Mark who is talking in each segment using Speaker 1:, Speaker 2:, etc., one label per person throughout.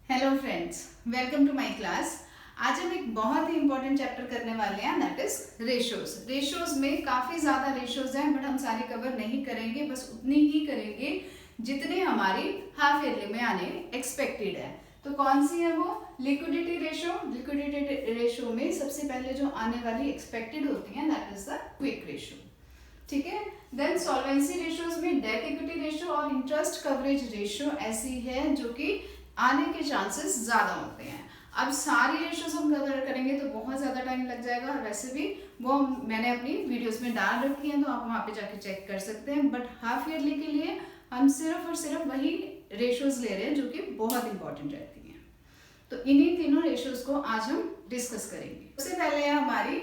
Speaker 1: Hello friends, welcome to my class. आज हम एक बहुत ही इंपॉर्टेंट चैप्टर करने वाले हैं, दैट इज रेशोज। रेशोज में काफ़ी ज़्यादा रेशोज हैं, बट हम सारी कवर नहीं करेंगे, बस उतनी ही करेंगे जितने हमारी हाफ ईयरली में आने एक्सपेक्टेड है। तो कौन सी है वो? Liquidity ratio. लिक्विडिटी रेशो में सबसे पहले जो आने वाली एक्सपेक्टेड होती है that is the quick ratio. ठीक है। देन सॉल्वेंसी रेशोज में डेट इक्विटी रेशो और इंटरेस्ट कवरेज रेशो ऐसी है जो कि आने के चांसेस ज़्यादा होते हैं। अब सारी रेशोज हम कवर करेंगे तो बहुत ज़्यादा टाइम लग जाएगा, और वैसे भी वो मैंने अपनी वीडियोस में डाल रखी हैं, तो आप वहाँ पे जाके चेक कर सकते हैं। बट हाफ ईयरली के लिए हम सिर्फ और सिर्फ वही रेशोज ले रहे हैं जो कि बहुत इंपॉर्टेंट रहती हैं। तो इन्हीं तीनों रेशोज को आज हम डिस्कस करेंगे। सबसे पहले है हमारी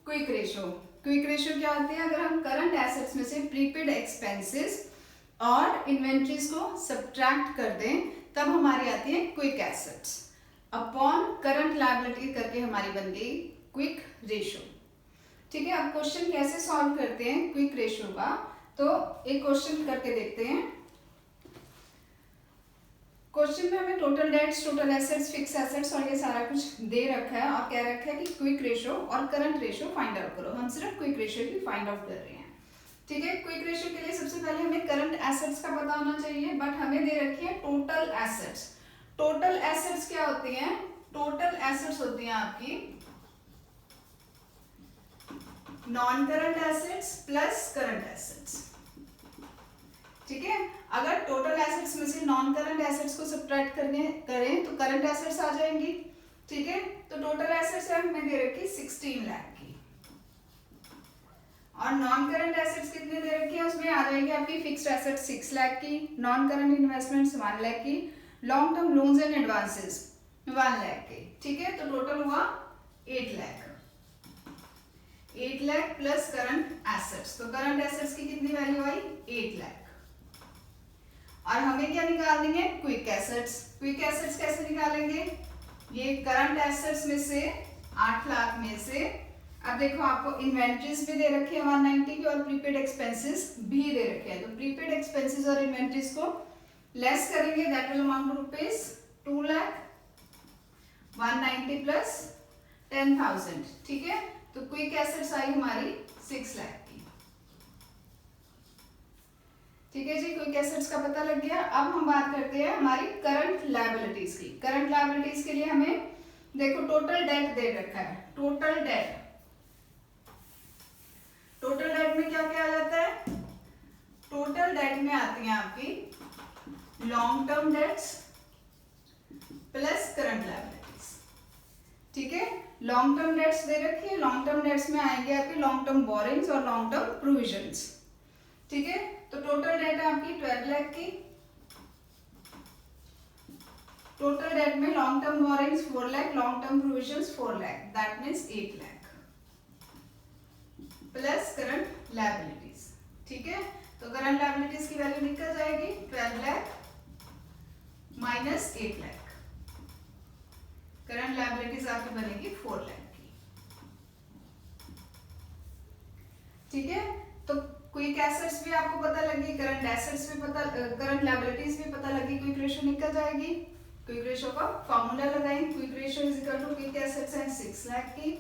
Speaker 1: क्विक रेशो। क्विक रेशो क्या होती है? अगर हम करंट एसेट्स में से प्रीपेड एक्सपेंसेस और इन्वेंट्रीज को सब्ट्रैक्ट कर दें तब हमारी आती है quick assets upon current liability करके हमारी बन गई क्विक रेशो। ठीक है। अब क्वेश्चन कैसे सॉल्व करते हैं क्विक रेशो का, तो एक क्वेश्चन करके देखते हैं। क्वेश्चन में हमें total debts, total assets, fix assets और ये सारा कुछ दे रखा है और कह रखा है कि क्विक रेशो और करंट रेशो फाइंड आउट करो। हम सिर्फ क्विक रेशो की फाइंड आउट कर रहे हैं। ठीक है। क्विक रेशो के लिए सबसे पहले हमें करंट एसेट्स का पता होना चाहिए, बट हमें दे रखी है टोटल एसेट्स। टोटल एसेट्स क्या होती हैं? टोटल एसेट्स होती हैं आपकी non current assets plus current assets. ठीक है। अगर टोटल एसेट्स में से नॉन करंट एसेट्स को सब्ट्रैक्ट करें तो करंट एसेट्स आ जाएंगी। ठीक है। तो टोटल एसेट्स हमें दे रखी 16 लाख की, और नॉन करंट एसेट्स कितने दे रखी है? उसमें आ जाएगी आपकी फिक्स्ड एसेट 6 लाख की, नॉन करंट इन्वेस्टमेंट्स 1 लाख की, long term loans and advances 1 lakh के। ठीक है। तो टोटल हुआ 8 lakh. 8 lakh plus current assets, तो करंट एसेट्स की कितनी वैल्यू आई? 8 लाख। और हमें क्या निकालनी है? Quick assets. क्विक एसेट्स कैसे निकालेंगे? ये करंट एसेट्स में से 8 लाख में से, अब देखो आपको इन्वेंट्रीज भी दे रखे हैं 190 की और प्रीपेड एक्सपेंसेस भी दे रखे हैं। तो प्रीपेड एक्सपेंसेस और इन्वेंट्रीज को लेस करेंगे, that will amount to rupees 2 lakh. 190 plus 10,000। ठीक है। तो क्विक एसेट्स आई हमारी 6 लाख की। ठीक है जी, क्विक एसेट्स का पता लग गया। अब हम बात करते हैं हमारी करंट लायबिलिटीज की। करंट लायबिलिटीज के लिए हमें देखो टोटल डेट दे रखा है। टोटल डेट, टोटल डेट में क्या क्या आ जाता है? टोटल डेट में आती है आपकी long term dates plus current liabilities. ठीक है। लॉन्ग टर्म डेट्स दे रखी है, लॉन्ग टर्म डेट्स में आएंगे आपके लॉन्ग टर्म बोरिंग्स और लॉन्ग टर्म प्रोविजंस। ठीक है। तो टोटल डेट है आपकी 12 लाख की। टोटल डेट में long term borings 4 lakh, long term provisions 4 lakh, that means 8 lakh plus current liabilities. ठीक है। तो करंट लायबिलिटीज की वैल्यू निकल जाएगी 12 lakh minus 8 lakh. Current liabilities आपकी बनेगी 4 लाख की। ठीक है। तो क्विक एसेट्स भी आपको पता लगी, करंट एसेट्स भी पता, करंट लायबिलिटीज भी पता लगी, क्विक रेशो निकल जाएगी। क्विक रेशो का फॉर्मूला लगाएं, quick ratio is equal to quick assets है 6 लाख की,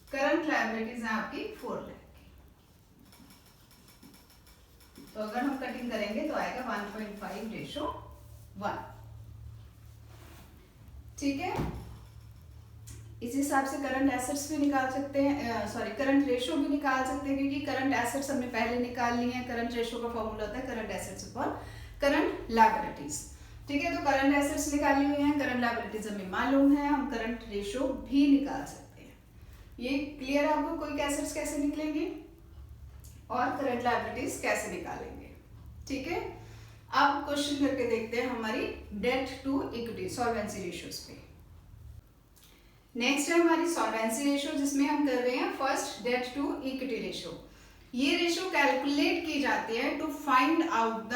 Speaker 1: करंट लायबिलिटीज है आपकी 4 लाख की। तो अगर हम कटिंग करेंगे तो आएगा 1.5:1। ठीक है। इस हिसाब से करंट एसेट्स भी निकाल सकते हैं, करंट रेशो भी निकाल सकते हैं, क्योंकि करंट एसेट्स हमने पहले निकाल ली है। करंट रेशो का फॉर्मूला होता है current assets upon current liabilities. ठीक है। तो करंट एसेट्स निकाली हुई हैं, करंट लायबिलिटीज हमें मालूम है, हम करंट रेशो भी निकाल सकते हैं। ये क्लियर है आपको? क्विक एसेट्स कैसे निकलेंगी और करंट लायबिलिटीज कैसे निकालेंगे। ठीक है। अब क्वेश्चन करके देखते हैं हमारी debt to equity solvency ratios पे। नेक्स्ट है हमारी सॉल्वेंसी रेशो, जिसमें हम कर रहे हैं first debt to equity ratio. ये रेशो कैलकुलेट की जाती है to find out the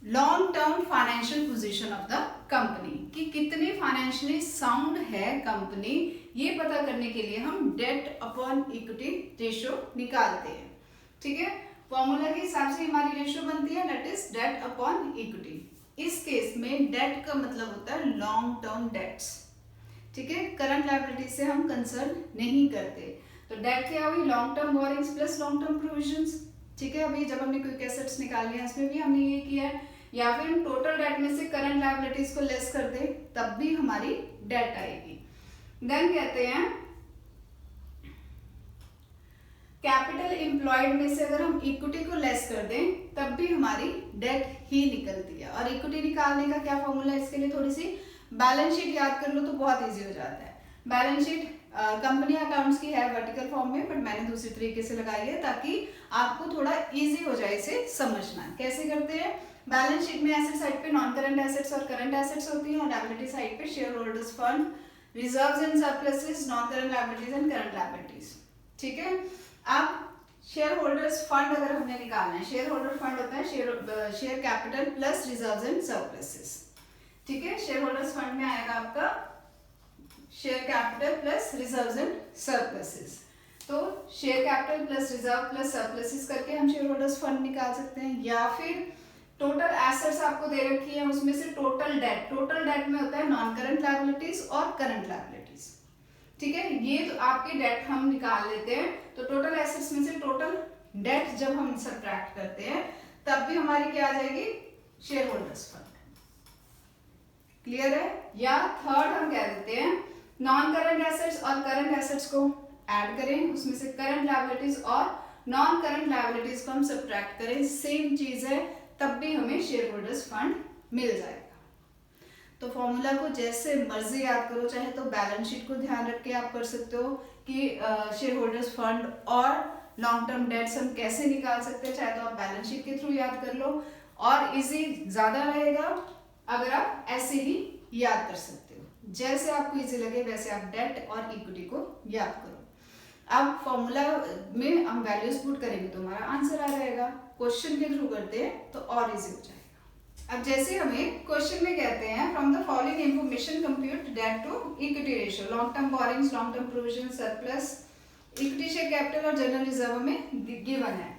Speaker 1: long term financial position of the company, कि कितनी फाइनेंशियली साउंड है कंपनी, ये पता करने के लिए हम डेट अपॉन इक्विटी रेशो निकालते हैं। ठीक है। फॉर्मूला के हिसाब से हमारी रेशो बनती है, that is debt upon equity. इस केस में डेट का मतलब होता है लॉन्ग टर्म डेट्स, ठीक है। करंट लायबिलिटी से हम कंसर्न नहीं करते। तो डेट क्या हुई, long term borings plus long term provisions, ठीक है। अभी जब हमने क्विक एसेट्स निकाली है इसमें भी हमने ये किया है, या फिर हम टोटल डेट में से करंट लायबिलिटीज को लेस कर दे तब भी हमारी डेट आएगी। देन कहते हैं कैपिटल एम्प्लॉयड में से अगर हम इक्विटी को लेस कर दें तब भी हमारी डेट ही निकलती है। और इक्विटी निकालने का क्या फॉर्मूला है, इसके लिए थोड़ी सी बैलेंस शीट याद कर लो तो बहुत इजी हो जाता है। बैलेंस शीट कंपनी अकाउंट्स की है वर्टिकल फॉर्म में, बट मैंने दूसरी तरीके से लगाई है ताकि आपको थोड़ा इजी हो जाए इसे समझना। कैसे करते हैं, बैलेंस शीट में एसेट साइड पे नॉन करंट एसेट्स और करंट एसेट्स होती हैं, और लायबिलिटी साइड पे share holders fund, reserves and surpluses, non current liabilities and current liabilities, ठीक है। अब शेयर होल्डर्स फंड अगर हमने निकालना है, शेयर होल्डर फंड होता है share capital plus reserves and surpluses, ठीक है। शेयर होल्डर्स फंड में आएगा आपका share capital plus reserves and surpluses. तो share capital plus reserve plus surpluses करके हम शेयर होल्डर्स फंड निकाल सकते हैं, या फिर टोटल एसेट्स आपको दे रखी है उसमें से टोटल डेट में होता है नॉन करंट लायबिलिटीज और करंट लायबिलिटीज, ठीक है। ये तो आपकी डेट हम निकाल लेते हैं, तो टोटल एसेट्स में से टोटल डेट जब हम सब्ट्रैक्ट करते हैं तब भी हमारी क्या आ जाएगी, शेयर होल्डर्स फंड। क्लियर है। या थर्ड हम कह देते हैं नॉन करंट एसेट्स और करंट एसेट्स को ऐड करें, उसमें से करंट लायबिलिटीज और नॉन करंट लायबिलिटीज को हम सब्ट्रैक्ट करें, सेम चीज है, तब भी हमें शेयर होल्डर्स फंड मिल जाएगा। तो फॉर्मूला को जैसे मर्जी याद करो, चाहे तो बैलेंस शीट को ध्यान रख के आप कर सकते हो कि शेयर होल्डर्स फंड और लॉन्ग टर्म डेट्स हम कैसे निकाल सकते हैं, चाहे तो आप बैलेंस शीट के थ्रू याद कर लो, और इजी ज्यादा रहेगा अगर आप ऐसे ही याद कर सकते हो। जैसे आपको इजी लगे वैसे आप डेट और इक्विटी को याद करो। अब फॉर्मूला में हम वैल्यूज पुट करेंगे तो हमारा आंसर आ जाएगा, क्वेश्चन के थ्रू करते हैं तो और इजी हो जाएगा। अब जैसे हमें क्वेश्चन में कहते हैं from the following information compute debt to equity ratio, long term borrowings, long term provision, surplus, equity share capital और जनरल रिजर्व में गिवन है।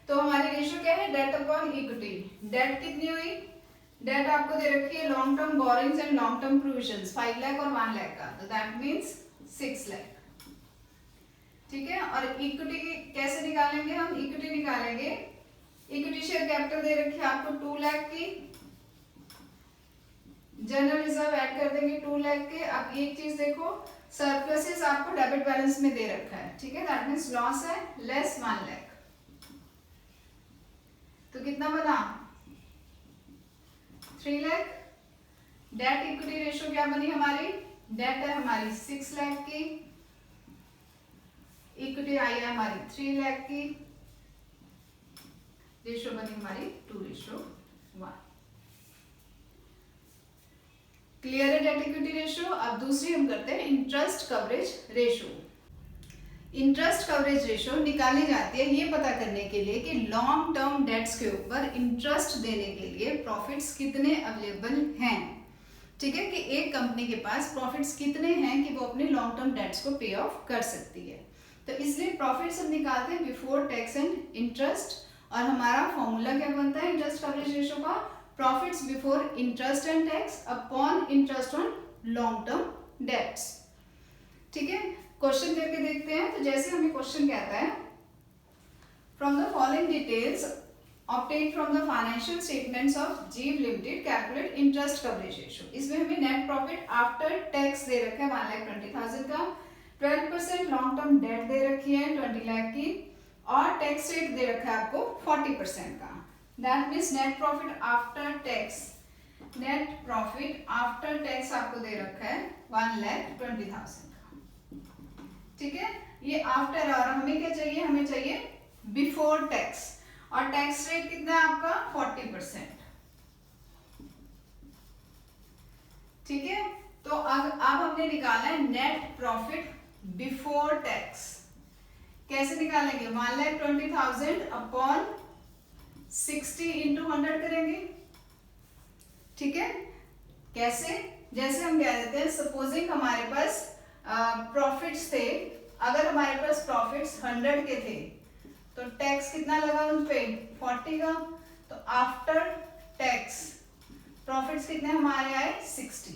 Speaker 1: तो हमारी रेशियो क्या है, डेट अपॉन इक्विटी। डेट कितनी हुई, डेट आपको दे रखी है long term borings and long term provisions 5 lakh और 1 लाख का, तो दैट मींस 6 लाख, ठीक है। और इक्विटी कैसे निकालेंगे, हम इक्विटी निकालेंगे, इक्विटी शेयर कैपिटल दे रखी है आपको 2 लाख की, जनरल रिजर्व ऐड कर देंगे 2 लाख के। अब एक चीज देखो, सरप्लसेस आपको डेबिट बैलेंस में दे रखा है, ठीक है, दैट मींस लॉस है, लेस 1 लाख, तो कितना बना 3 लाख। डेट इक्विटी रेशियो क्या बनी हमारी, डेट है हमारी 6 लाख की, इक्विटी आई है हमारी 3 लाख की, रेशियो बनी हमारी 2:1। क्लियर है डेट इक्विटी रेशियो। अब दूसरी हम करते हैं interest coverage ratio. Interest coverage ratio निकाली जाती है ये पता करने के लिए कि लॉन्ग टर्म डेट्स के ऊपर इंटरेस्ट देने के लिए प्रॉफिट्स कितने अवेलेबल हैं, ठीक है, कि एक कंपनी के पास प्रॉफिट्स कितने हैं कि वो अपने लॉन्ग टर्म डेट्स को पे ऑफ कर सकती है। तो इसलिए प्रॉफिट्स हम निकालते हैं बिफोर टैक्स एंड इंटरेस्ट, और हमारा फॉर्मूला क्या बनता है इंटरेस्ट कवरेज रेशियो का, profits before interest and tax upon interest on long term dates, ठीक है। क्वेश्चन करके देखते हैं। तो जैसे हमें क्वेश्चन कहता है from the following details obtained from the financial statements of GEV Limited calculate interest coverage ratio। इसमें हमें नेट प्रॉफिट आफ्टर टैक्स दे रखा है 1,20,000 का, 12% लॉन्ग टर्म डेट दे रखी है 20 लाख की, और टैक्स रेट दे रखा है आपको 40% का। That means net profit after tax, net profit after tax आपको दे रखा है 1,20,000 का, ठीक है। ये आफ्टर, और हमें क्या चाहिए, हमें चाहिए बिफोर टैक्स, और टैक्स रेट कितना है आपका 40%, ठीक है। तो अब हमने निकाला है नेट प्रॉफिट बिफोर टैक्स। कैसे निकालेंगे, 1,20,000 अपॉन 60 इंटू 100 करेंगे, ठीक है। कैसे, जैसे हम कह देते हैं सपोजिंग हमारे पास प्रॉफिट्स थे, अगर हमारे पास प्रॉफिट्स 100 के थे तो टैक्स कितना लगा उन पे 40 का, तो आफ्टर टैक्स प्रॉफिट्स कितने हमारे आए 60,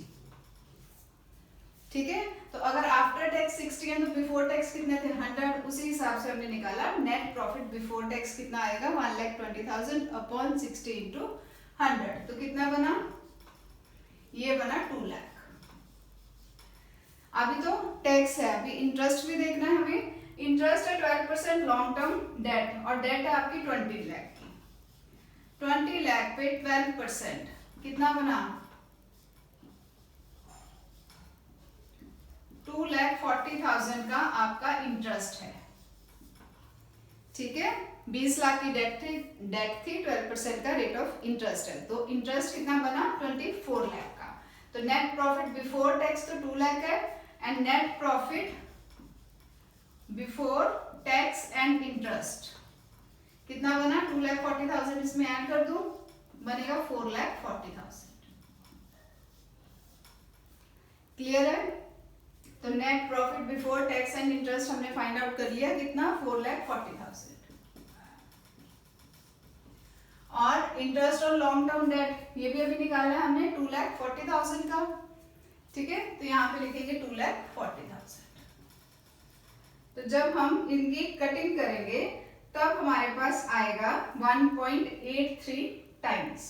Speaker 1: ठीक है। तो अगर आफ्टर टैक्स 60 है तो बिफोर टैक्स कितने थे 100, उसी हिसाब से हमने निकाला नेट प्रॉफिट बिफोर टैक्स कितना आएगा 1,20,000 अपॉन 60 इंटू 100, तो कितना बना, ये बना 2 लाख। अभी तो टैक्स है, अभी इंटरेस्ट भी देखना है हमें। इंटरेस्ट है 12% लॉन्ग टर्म डेट, और डेट है आपकी 20 लाख की। 20 लाख पे 12% कितना बना 2,40,000 का आपका इंटरेस्ट है, ठीक है। 20 लाख की डेट थी 12% का रेट ऑफ इंटरेस्ट है, तो इंटरेस्ट कितना बना 24 लाख का। तो नेट प्रॉफिट बिफोर टैक्स तो 2 लाख है, and net profit before tax and interest कितना बना 2,40,000, इसमें ऐड कर दूं बनेगा 4,40,000। क्लियर है। तो net profit before tax and interest हमने फाइंड आउट कर लिया, कितना 4,40,000। और इंटरेस्ट और लॉन्ग टर्म डेट ये भी अभी निकाला है हमने 2,40,000 का, ठीक है। तो यहाँ पे लिखेंगे 2,40,000। तो जब हम इनकी कटिंग करेंगे तब हमारे पास आएगा 1.83 टाइम्स,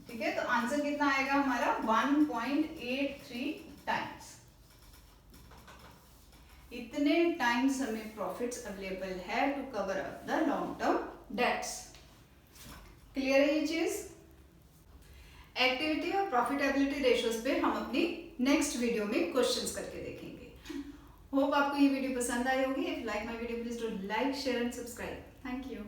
Speaker 1: ठीक है। तो आंसर कितना आएगा हमारा 1.83 टाइम्स। इतने टाइम्स हमें प्रॉफिट्स अवेलेबल है to cover up the long term debts. Clear है ये चीज। एक्टिविटी और प्रॉफिटेबिलिटी रेशियोज पे हम अपनी नेक्स्ट वीडियो में क्वेश्चंस करके देखेंगे। होप आपको ये वीडियो पसंद आई होगी। If like my video please do like share and subscribe. Thank you.